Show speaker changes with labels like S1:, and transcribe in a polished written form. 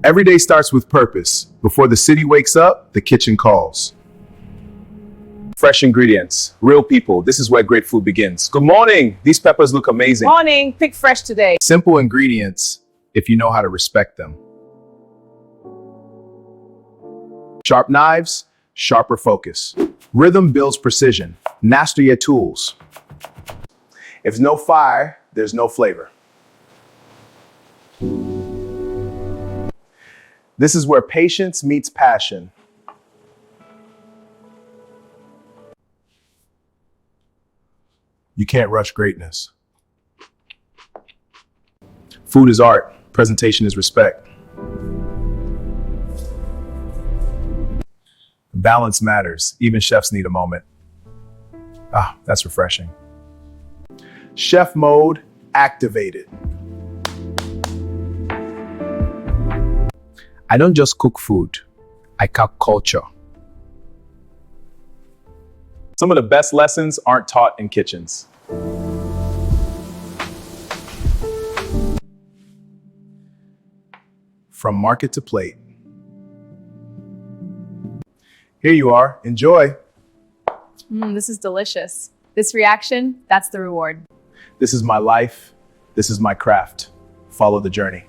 S1: Every day starts with purpose. Before the city wakes up, the kitchen calls. Fresh ingredients, real people. This is where great food begins. Good morning. These peppers look amazing.
S2: Morning, pick fresh today.
S1: Simple ingredients if you know how to respect them. Sharp knives, sharper focus. Rhythm builds precision. Master your tools. If no fire, there's no flavor. This is where patience meets passion. You can't rush greatness. Food is art. Presentation is respect. Balance matters. Even chefs need a moment. Ah, that's refreshing. Chef mode activated. I don't just cook food. I cook culture. Some of the best lessons aren't taught in kitchens. From market to plate. Here you are. Enjoy.
S2: This is delicious. This reaction, that's the reward.
S1: This is my life. This is my craft. Follow the journey.